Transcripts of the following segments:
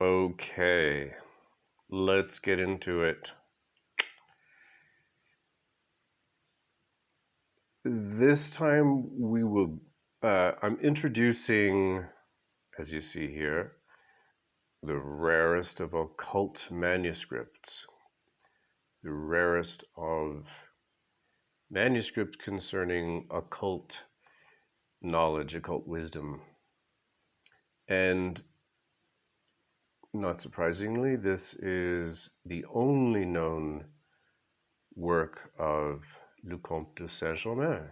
Okay, let's get into it. This time we will, I'm introducing, as you see here, the rarest of occult manuscripts, the rarest of manuscripts concerning occult knowledge, occult wisdom. And not surprisingly, this is the only known work of le Comte de St. Germain.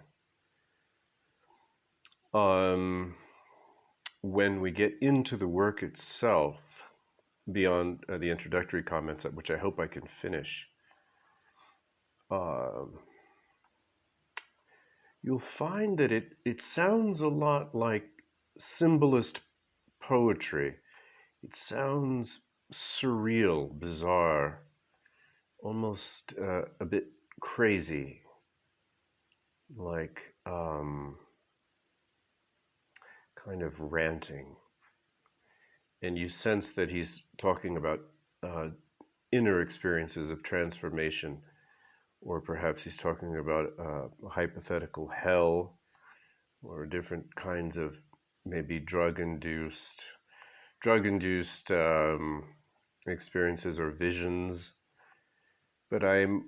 When we get into the work itself, beyond the introductory comments, which I hope I can finish, you'll find that it sounds a lot like symbolist poetry. It sounds surreal, bizarre, almost a bit crazy, like kind of ranting. And you sense that he's talking about inner experiences of transformation, or perhaps he's talking about a hypothetical hell, or different kinds of maybe drug-induced experiences or visions. But I'm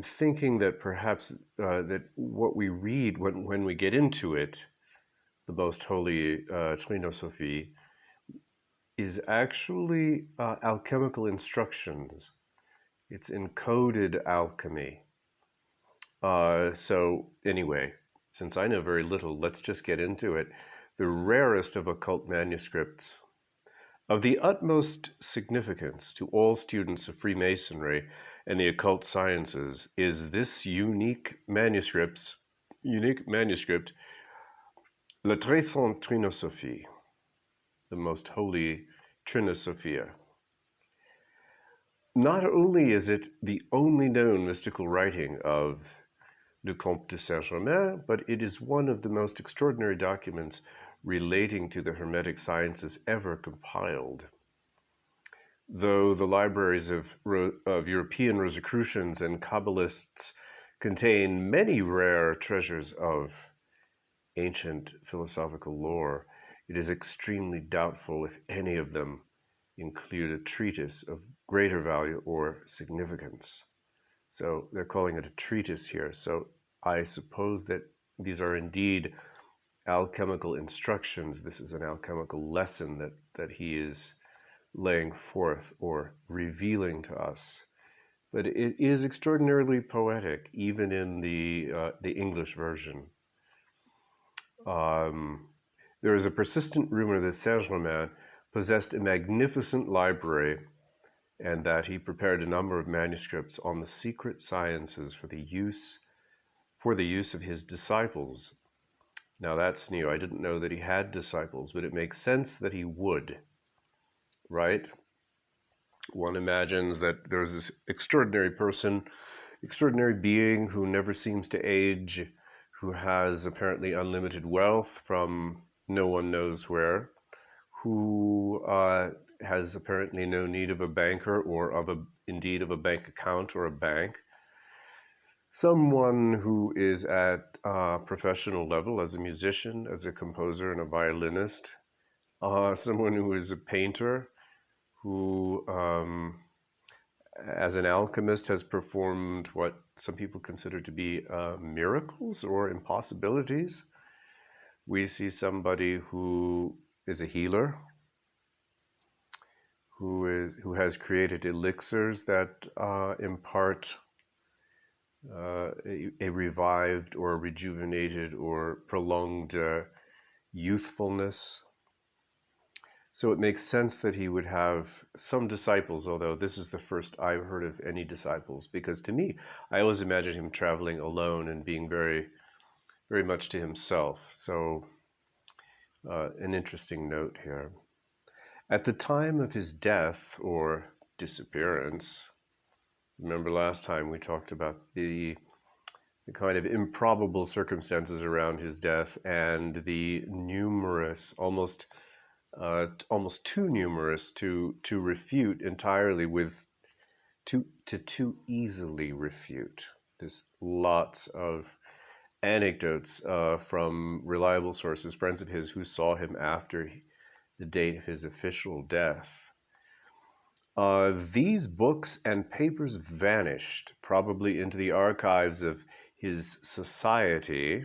thinking that perhaps that what we read when we get into it, the Most Holy Trinosophia, is actually alchemical instructions. It's encoded alchemy. So anyway, since I know very little, let's just get into it. The rarest of occult manuscripts, of the utmost significance to all students of Freemasonry and the occult sciences, is this unique manuscript, Le Très Sainte Trinosophie, the Most Holy Trinosophia. Not only is it the only known mystical writing of le Comte de St. Germain, but it is one of the most extraordinary documents relating to the Hermetic sciences ever compiled. Though the libraries of European Rosicrucians and Kabbalists contain many rare treasures of ancient philosophical lore, it is extremely doubtful if any of them include a treatise of greater value or significance. So they're calling it a treatise here. So I suppose that these are indeed alchemical instructions. This is an alchemical lesson that he is laying forth or revealing to us. But it is extraordinarily poetic, even in the English version. There is a persistent rumor that Saint-Germain possessed a magnificent library and that he prepared a number of manuscripts on the secret sciences for the use of his disciples. Now that's new. I didn't know that he had disciples, but it makes sense that he would, right? One imagines that there's this extraordinary person, extraordinary being who never seems to age, who has apparently unlimited wealth from no one knows where, who has apparently no need of a banker or indeed of a bank account or a bank. Someone who is at a professional level as a musician, as a composer and a violinist. Someone who is a painter, who as an alchemist has performed what some people consider to be miracles or impossibilities. We see somebody who is a healer, who has created elixirs that impart a revived or rejuvenated or prolonged youthfulness. So it makes sense that he would have some disciples, although this is the first I've heard of any disciples, because to me, I always imagine him traveling alone and being very, very much to himself. So an interesting note here. At the time of his death or disappearance, remember last time we talked about the kind of improbable circumstances around his death and the numerous, almost almost too numerous to refute entirely with to too easily refute. There's lots of anecdotes from reliable sources, friends of his who saw him after the date of his official death. These books and papers vanished, probably into the archives of his society,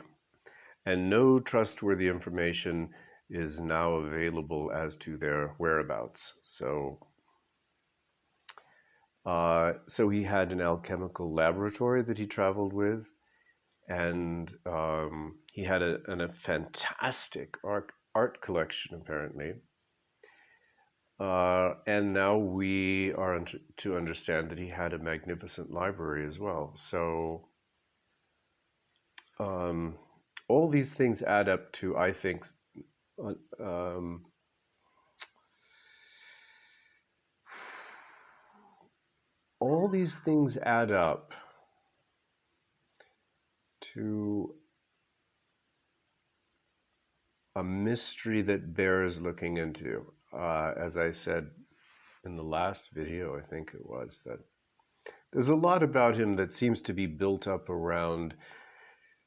and no trustworthy information is now available as to their whereabouts. So he had an alchemical laboratory that he traveled with, and he had a fantastic art collection, apparently. And now we are to understand that he had a magnificent library as well. So all these things add up to, I think, um, all these things add up to a mystery that bears looking into. As I said in the last video, I think it was, that there's a lot about him that seems to be built up around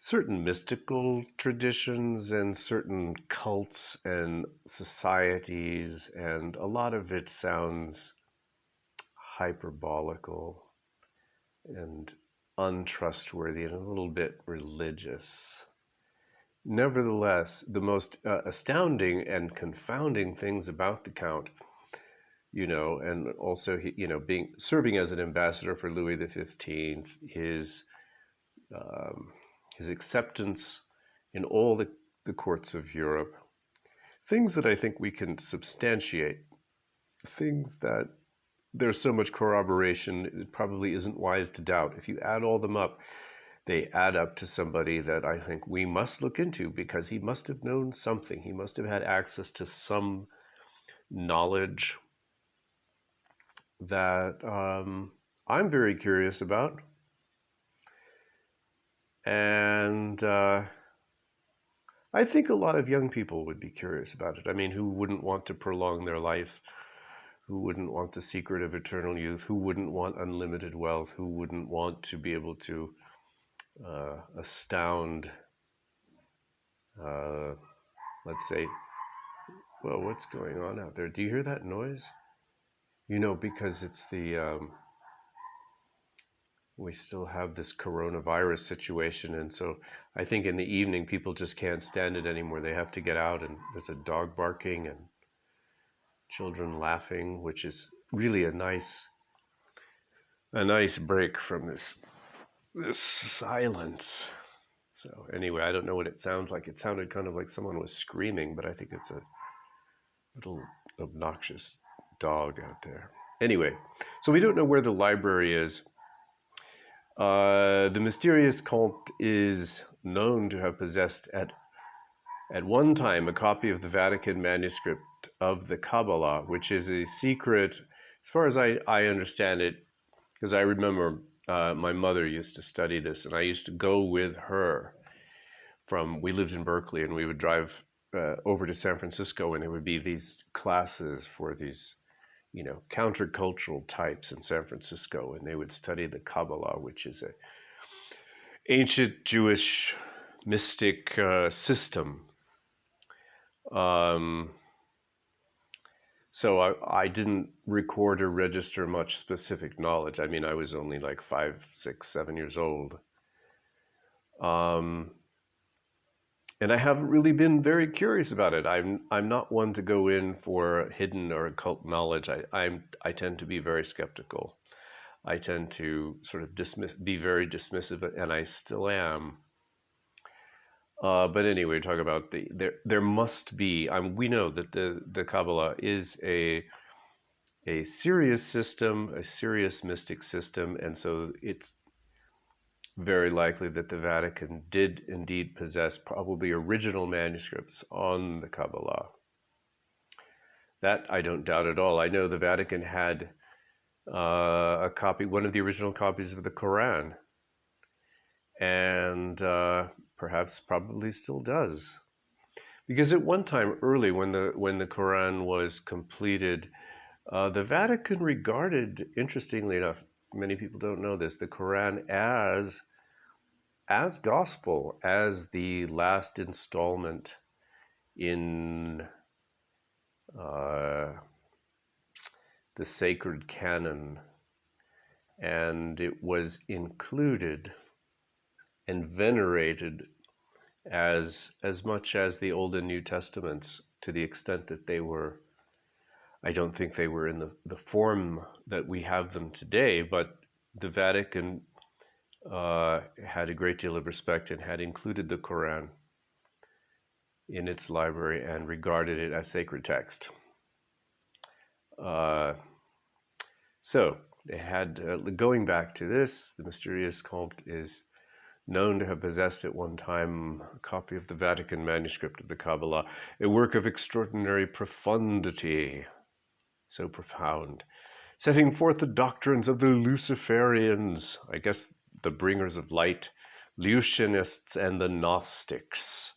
certain mystical traditions and certain cults and societies, and a lot of it sounds hyperbolical and untrustworthy and a little bit religious. Nevertheless, the most astounding and confounding things about the Count, and also being serving as an ambassador for Louis XV, his acceptance in all the courts of Europe, things that I think we can substantiate, things that there's so much corroboration, it probably isn't wise to doubt. If you add all them up, they add up to somebody that I think we must look into, because he must have known something. He must have had access to some knowledge that I'm very curious about. And I think a lot of young people would be curious about it. I mean, who wouldn't want to prolong their life? Who wouldn't want the secret of eternal youth? Who wouldn't want unlimited wealth? Who wouldn't want to be able to astound, let's say, well, what's going on out there? Do you hear that noise? Because it's we still have this coronavirus situation, and so I think in the evening people just can't stand it anymore. They have to get out, and there's a dog barking and children laughing, which is really a nice break from this silence. So anyway, I don't know what it sounds like. It sounded kind of like someone was screaming, but I think it's a little obnoxious dog out there. Anyway, so we don't know where the library is. The mysterious Comte is known to have possessed at one time a copy of the Vatican manuscript of the Kabbalah, which is a secret, as far as I understand it, because I remember my mother used to study this, and I used to go with her we lived in Berkeley, and we would drive over to San Francisco, and there would be these classes for these countercultural types in San Francisco, and they would study the Kabbalah, which is a ancient Jewish mystic system. So I didn't record or register much specific knowledge. I mean, I was only like 5, 6, 7 years old. And I haven't really been very curious about it. I'm not one to go in for hidden or occult knowledge. I tend to be very skeptical. I tend to sort of be very dismissive, and I still am. But anyway, talk about there must be. We know that the Kabbalah is a serious system, a serious mystic system, and so it's very likely that the Vatican did indeed possess probably original manuscripts on the Kabbalah. That I don't doubt at all. I know the Vatican had a copy, one of the original copies of the Quran, and perhaps probably still does. Because at one time early, when the Quran was completed, the Vatican regarded, interestingly enough, many people don't know this, the Quran as gospel, as the last installment in uh, the sacred canon, and it was included and venerated as much as the Old and New Testaments, to the extent that they were. I don't think they were in the form that we have them today, but the Vatican had a great deal of respect and had included the Quran in its library and regarded it as sacred text. Uh, so they had, going back to this, the mysterious Comte is known to have possessed at one time a copy of the Vatican manuscript of the Kabbalah, a work of extraordinary profundity, so profound, setting forth the doctrines of the Luciferians, I guess the bringers of light, Lucianists, and the Gnostics.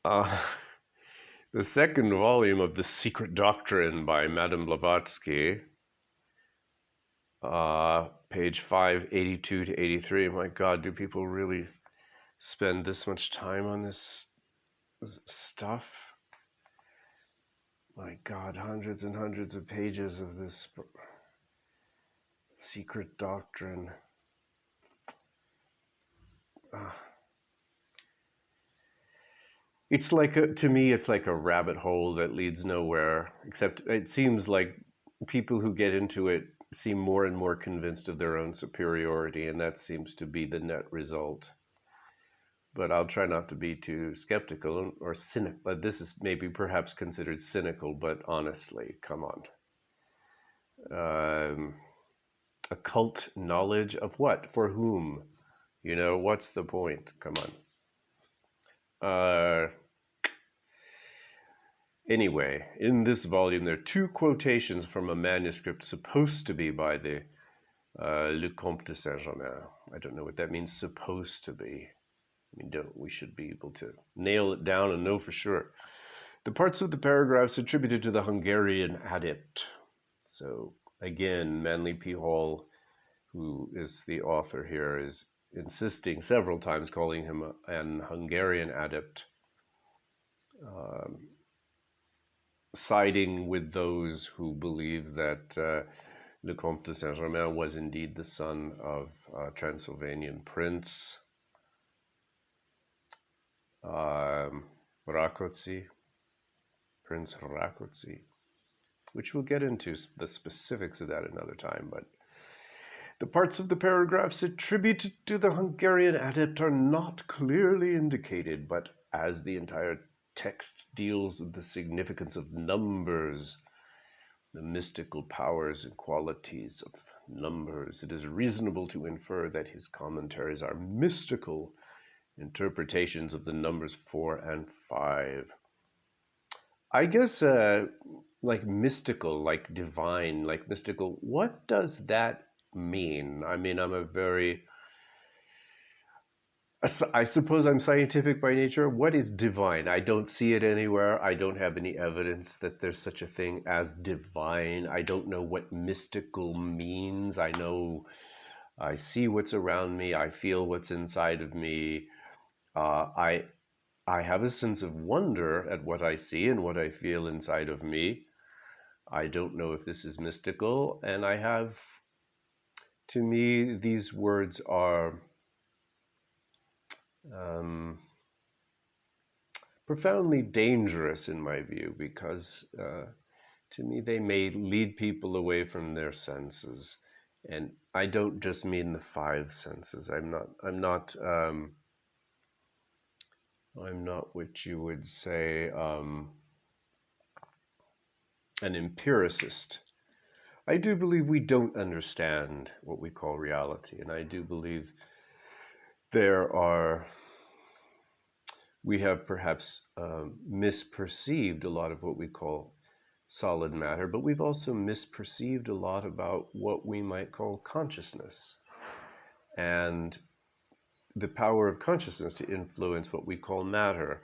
The second volume of The Secret Doctrine by Madame Blavatsky, page 582 to 83. My God, do people really spend this much time on this stuff? My God, hundreds and hundreds of pages of this secret doctrine. It's like to me, it's like a rabbit hole that leads nowhere, except it seems like people who get into it seem more and more convinced of their own superiority, and that seems to be the net result. But I'll try not to be too skeptical or cynical. But this is maybe perhaps considered cynical, but honestly, come on. Occult knowledge of what? For whom? You know, what's the point? Come on. Anyway, in this volume, there are two quotations from a manuscript supposed to be by the Le Comte de St. Germain. I don't know what that means, supposed to be. I mean, we should be able to nail it down and know for sure. The parts of the paragraphs attributed to the Hungarian adept. So again, Manly P. Hall, who is the author here, is insisting several times, calling him an Hungarian adept, siding with those who believe that Le Comte de St. Germain was indeed the son of a Transylvanian prince, Rákóczi, Prince Rákóczi, which we'll get into the specifics of that another time. But the parts of the paragraphs attributed to the Hungarian adept are not clearly indicated, but as the entire text deals with the significance of numbers, the mystical powers and qualities of numbers, it is reasonable to infer that his commentaries are mystical interpretations of the numbers 4 and 5. I guess like mystical, like divine, like mystical, what does that mean? I mean, I suppose I'm scientific by nature. What is divine? I don't see it anywhere. I don't have any evidence that there's such a thing as divine. I don't know what mystical means. I know I see what's around me. I feel what's inside of me. I have a sense of wonder at what I see and what I feel inside of me. I don't know if this is mystical, and to me, these words are profoundly dangerous in my view, because to me they may lead people away from their senses, and I don't just mean the 5 senses. I'm not what you would say an empiricist. I do believe we don't understand what we call reality, and I do believe we have perhaps misperceived a lot of what we call solid matter, but we've also misperceived a lot about what we might call consciousness. And the power of consciousness to influence what we call matter,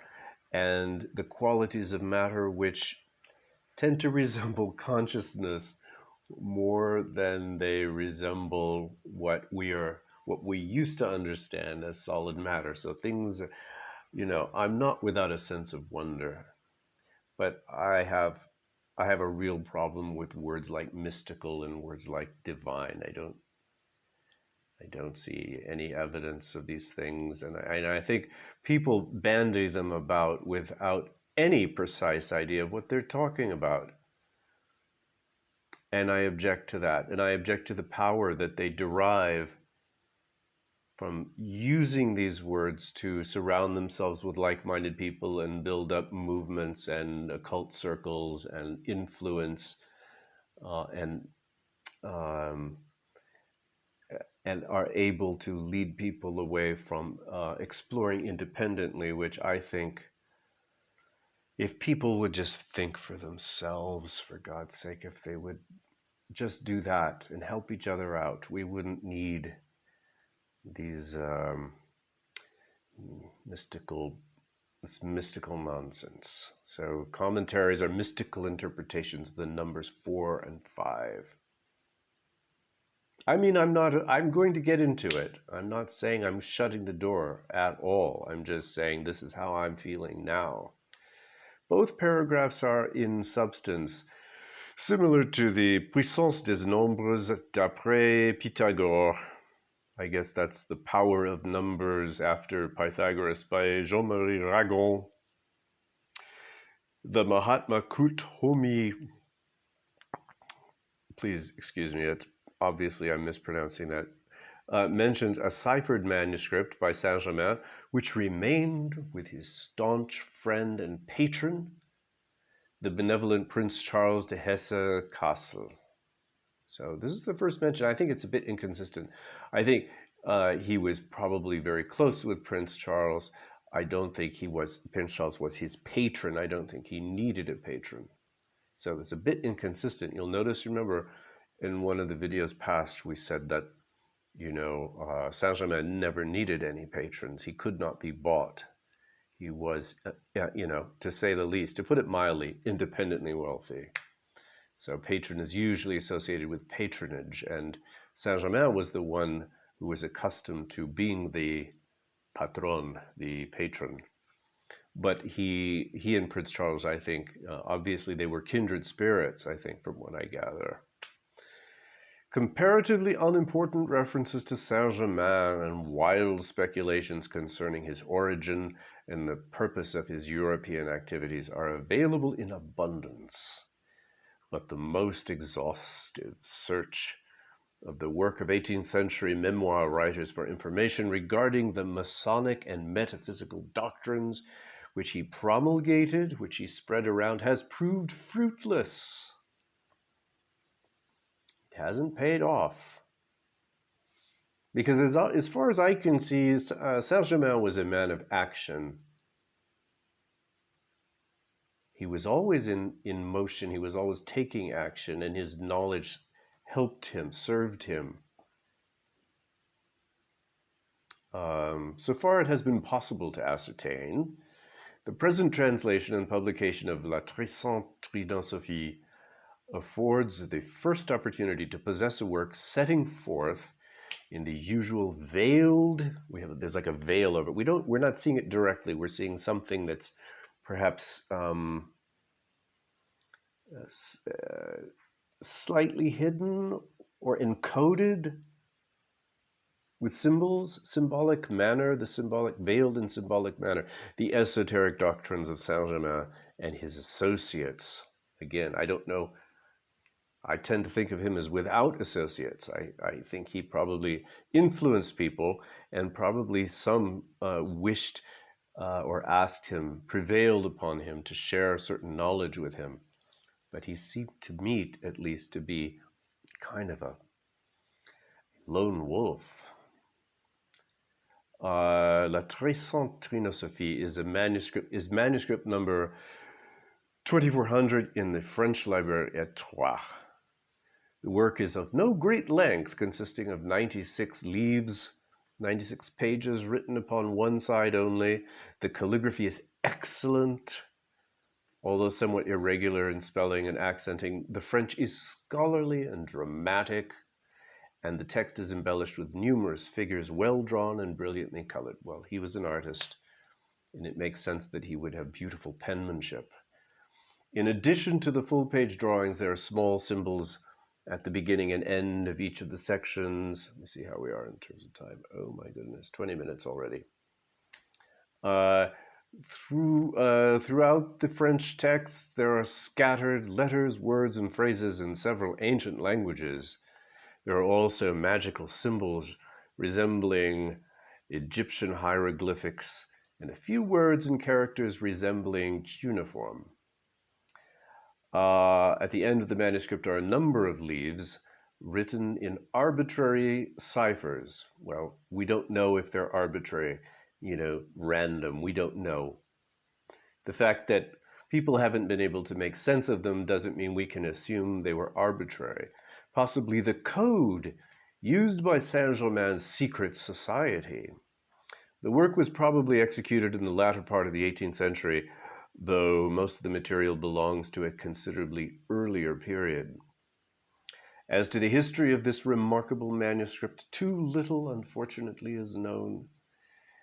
and the qualities of matter which tend to resemble consciousness more than they resemble what we used to understand as solid matter. So things, I'm not without a sense of wonder, but I have a real problem with words like mystical and words like divine. I don't see any evidence of these things, and I think people bandy them about without any precise idea of what they're talking about. And I object to that, and I object to the power that they derive from using these words to surround themselves with like-minded people and build up movements and occult circles and influence, and um, and are able to lead people away from exploring independently, which I think, if people would just think for themselves, for God's sake, if they would just do that and help each other out, we wouldn't need these mystical nonsense. So commentaries are mystical interpretations of the numbers 4 and 5. I mean, I'm going to get into it. I'm not saying I'm shutting the door at all. I'm just saying this is how I'm feeling now. Both paragraphs are in substance similar to the puissance des nombres d'après Pythagore. I guess that's the power of numbers after Pythagoras by Jean-Marie Ragon. The Mahatma Kut Homi, please excuse me, obviously I'm mispronouncing that, mentions a ciphered manuscript by Saint-Germain, which remained with his staunch friend and patron, the benevolent Prince Charles de Hesse-Kassel. So this is the first mention. I think it's a bit inconsistent. I think he was probably very close with Prince Charles. I don't think Prince Charles was his patron. I don't think he needed a patron. So it's a bit inconsistent. You'll notice, remember, in one of the videos past, we said that, Saint-Germain never needed any patrons. He could not be bought. He was, to say the least, to put it mildly, independently wealthy. So patron is usually associated with patronage, and Saint-Germain was the one who was accustomed to being the patron, the patron. But he and Prince Charles, I think, obviously they were kindred spirits, I think, from what I gather. Comparatively unimportant references to Saint-Germain and wild speculations concerning his origin and the purpose of his European activities are available in abundance. But the most exhaustive search of the work of 18th century memoir writers for information regarding the Masonic and metaphysical doctrines which he promulgated, which he spread around, has proved fruitless. It hasn't paid off. Because as far as I can see, Saint-Germain was a man of action. He was always in motion. He was always taking action, and his knowledge helped him, served him. So far it has been possible to ascertain. The present translation and publication of La Most Holy Trinosophia affords the first opportunity to possess a work setting forth in the usual veiled, there's like a veil over it. We're not seeing it directly. We're seeing something that's perhaps slightly hidden or encoded with symbols, symbolic manner, veiled in symbolic manner, the esoteric doctrines of Saint-Germain and his associates. Again, I don't know. I tend to think of him as without associates. I think he probably influenced people, and probably some wished or asked him, prevailed upon him to share certain knowledge with him. But he seemed to me, at least, to be kind of a lone wolf. La Most Holy Trinosophia is manuscript number 2400 in the French library at Troyes. The work is of no great length, consisting of 96 leaves, 96 pages written upon one side only. The calligraphy is excellent, although somewhat irregular in spelling and accenting. The French is scholarly and dramatic, and the text is embellished with numerous figures, well drawn and brilliantly colored. Well, he was an artist, and it makes sense that he would have beautiful penmanship. In addition to the full-page drawings, there are small symbols at the beginning and end of each of the sections. Let me see how we are in terms of time. Oh my goodness, 20 minutes already. Throughout the French texts, there are scattered letters, words, and phrases in several ancient languages. There are also magical symbols resembling Egyptian hieroglyphics and a few words and characters resembling cuneiform. At the end of the manuscript are a number of leaves written in arbitrary ciphers. Well, we don't know if they're arbitrary, random. We don't know. The fact that people haven't been able to make sense of them doesn't mean we can assume they were arbitrary. Possibly the code used by Saint-Germain's secret society. The work was probably executed in the latter part of the 18th century, though most of the material belongs to a considerably earlier period. As to the history of this remarkable manuscript, too little, unfortunately, is known.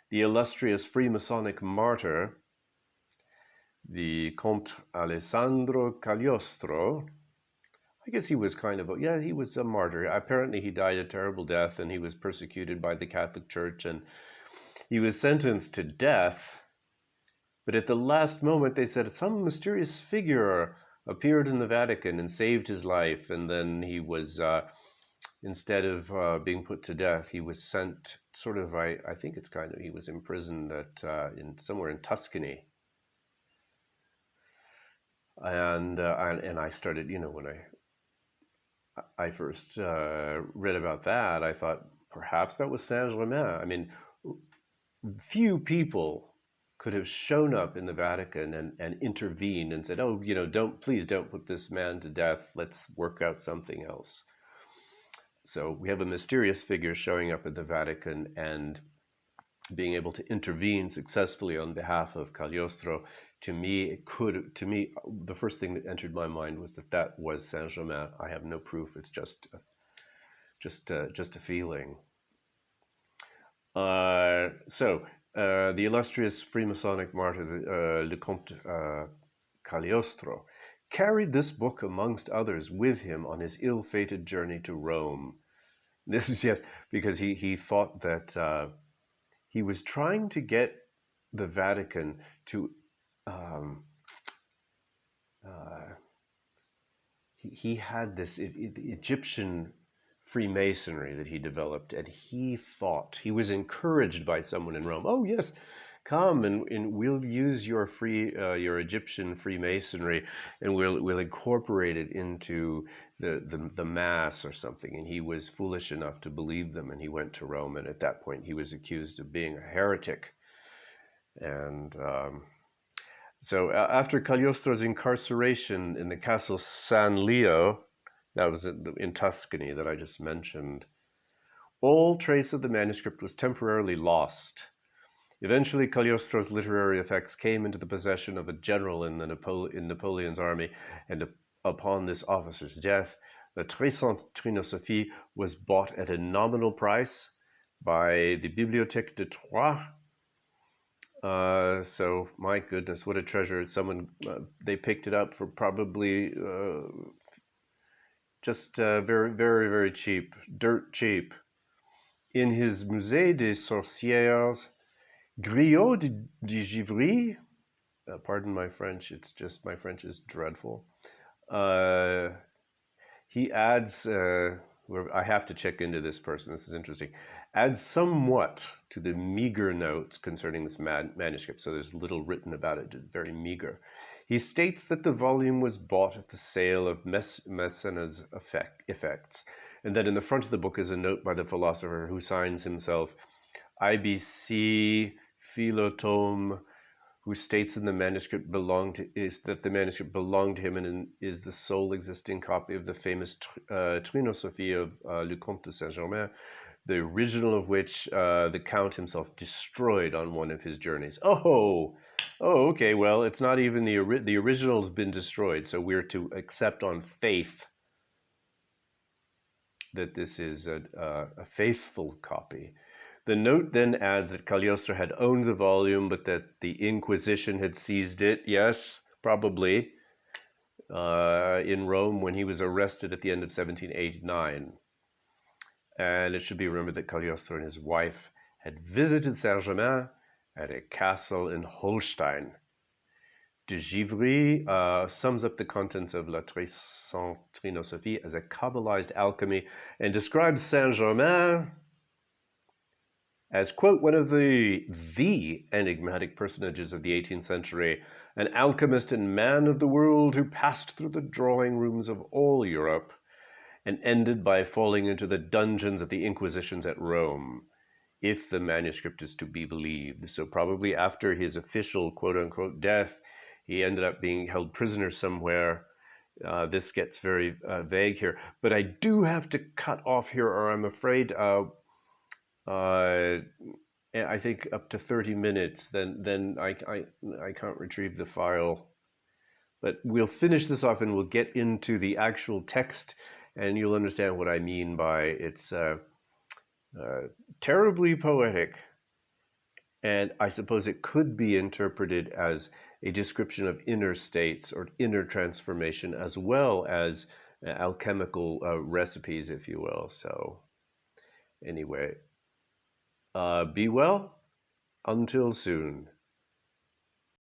The illustrious Freemasonic martyr, the Comte Alessandro Cagliostro, I guess he was he was a martyr. Apparently he died a terrible death, and he was persecuted by the Catholic Church, and he was sentenced to death. But at the last moment, they said some mysterious figure appeared in the Vatican and saved his life. And then he was, instead of being put to death, he was sent I think it's he was imprisoned somewhere in Tuscany. And I started, when I first read about that, I thought perhaps that was Saint-Germain. I mean, few people could have shown up in the Vatican and intervened and said, oh, please don't put this man to death. Let's work out something else. So we have a mysterious figure showing up at the Vatican and being able to intervene successfully on behalf of Cagliostro. To me, the first thing that entered my mind was that was Saint-Germain. I have no proof. It's just a feeling. The illustrious Freemasonic martyr, Le Comte Cagliostro, carried this book, amongst others, with him on his ill-fated journey to Rome. This is, because he thought that he was trying to get the Vatican to... he had this Egyptian Freemasonry that he developed, and he thought, he was encouraged by someone in Rome, oh yes, come and we'll use your Egyptian Freemasonry, and we'll incorporate it into the Mass or something. And he was foolish enough to believe them, and he went to Rome, and at that point he was accused of being a heretic. And so after Cagliostro's incarceration in the Castle San Leo, that was in Tuscany that I just mentioned, all trace of the manuscript was temporarily lost. Eventually, Cagliostro's literary effects came into the possession of a general in Napoleon's army, and upon this officer's death, the Most Holy Trinosophia was bought at a nominal price by the Bibliothèque de Troyes. So, my goodness, what a treasure. They picked it up for probably just very, very, very cheap, dirt cheap. In his Musée des Sorcières, Griot de Givry, pardon my French, my French is dreadful. He adds, I have to check into this person, this is interesting, adds somewhat to the meager notes concerning this manuscript, so there's little written about it, very meager. He states that the volume was bought at the sale of Messena's effects, and that in the front of the book is a note by the philosopher who signs himself IBC Philotome, who states in the manuscript that the manuscript belonged to him and is the sole existing copy of the famous Trinosophia of Le Comte de St. the original of which the Count himself destroyed on one of his journeys. Oh, okay. Well, it's not even the original's been destroyed, so we're to accept on faith that this is a faithful copy. The note then adds that Cagliostro had owned the volume, but that the Inquisition had seized it. Yes, probably, in Rome when he was arrested at the end of 1789. And it should be remembered that Cagliostro and his wife had visited Saint-Germain at a castle in Holstein. De Givry sums up the contents of La St. Trinosophie as a Kabbalized alchemy and describes Saint-Germain as, quote, one of the enigmatic personages of the 18th century, an alchemist and man of the world who passed through the drawing rooms of all Europe and ended by falling into the dungeons of the Inquisitions at Rome, if the manuscript is to be believed. So probably after his official quote-unquote death, he ended up being held prisoner somewhere. This gets very vague here. But I do have to cut off here, or I'm afraid I think up to 30 minutes, then I can't retrieve the file. But we'll finish this off and we'll get into the actual text, and you'll understand what I mean by it's terribly poetic. And I suppose it could be interpreted as a description of inner states or inner transformation, as well as alchemical recipes, if you will. So anyway, be well. Until soon.